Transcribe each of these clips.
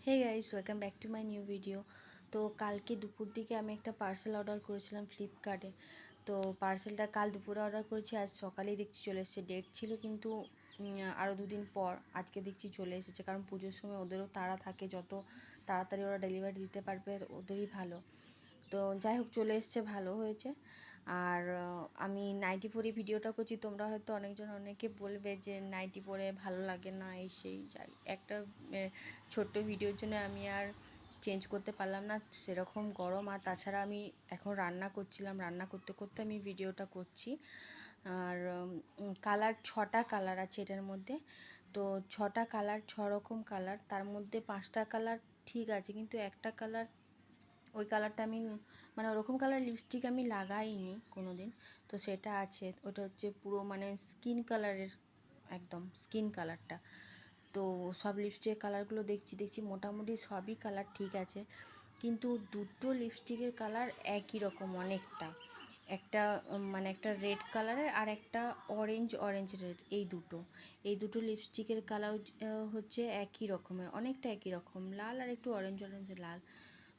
Hey guys, welcome back to my new video. তো কালকে দুপুর দিকে আমি একটা পার্সেল অর্ডার করেছিলাম ফ্লিপকার্টে। তো পার্সেলটা কাল দুপুরে অর্ডার করেছি, আজ সকালেই দেখছি চলে এসেছে। ডেট ছিল কিন্তু আরও দুদিন পর, আজকে দেখছি চলে এসেছে। কারণ পুজোর সময় ওদেরও তাড়া থাকে, যত তাড়াতাড়ি ওরা ডেলিভারি দিতে পারবে ওদেরই ভালো। তো যাই হোক, চলে এসছে, ভালো হয়েছে। আর আমি নাইটি পরে ভিডিওটা করছি। তোমরা হয়তো অনেকে বলবে যে নাইটি পরে ভালো লাগে না, এই সেই। যাই, একটা ছোট্ট ভিডিওর জন্য আমি আর চেঞ্জ করতে পারলাম না, সেরকম গরম। আর তাছাড়া আমি এখন রান্না করছিলাম, রান্না করতে করতে আমি ভিডিওটা করছি। আর কালার 6টা কালার আছে এটার মধ্যে। তো 6টা কালার, 6 রকম কালার, তার মধ্যে 5টা কালার ঠিক আছে, কিন্তু একটা কালার, ওই কালারটা আমি মানে ওরকম কালার লিপস্টিক আমি লাগাইনি কোনো দিন। তো সেটা আছে, ওটা হচ্ছে পুরো মানে স্কিন কালারের, একদম স্কিন কালারটা। তো সব লিপস্টিকের কালারগুলো দেখছি মোটামুটি সবই কালার ঠিক আছে, কিন্তু দুটো লিপস্টিকের কালার একই রকম অনেকটা। একটা মানে একটা রেড কালারের আর একটা অরেঞ্জ রেড, এই দুটো লিপস্টিকের কালার হচ্ছে একই রকমের, অনেকটা একই রকম, লাল আর একটু অরেঞ্জ লাল।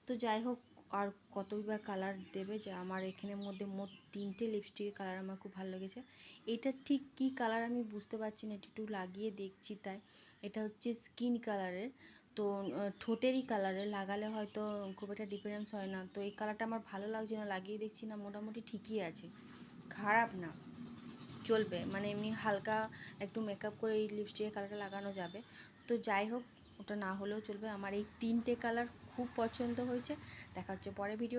তো যাই হোক, আর কতই বা কালার দেবে, যে আমার এখানের মধ্যে মোট 3টে লিপস্টিকের কালার আমার খুব ভালো লেগেছে। এটা ঠিক কী কালার আমি বুঝতে পারছি না, একটু লাগিয়ে দেখছি। তাই এটা হচ্ছে স্কিন কালারের, তো ঠোঁটেরই কালারে লাগালে হয়তো খুব একটা ডিফারেন্স হয় না। তো এই কালারটা আমার ভালো লাগছে না, লাগিয়ে দেখছি না, মোটামুটি ঠিকই আছে, খারাপ না, চলবে। মানে এমনি হালকা একটু মেকআপ করে এই লিপস্টিকের কালারটা লাগানো যাবে। তো যাই হোক, ওটা না হলেও চলবে। আমার এই 3টে কালার খুব পছন্দ হয়েছে। দেখা হচ্ছে পরে ভিডিও।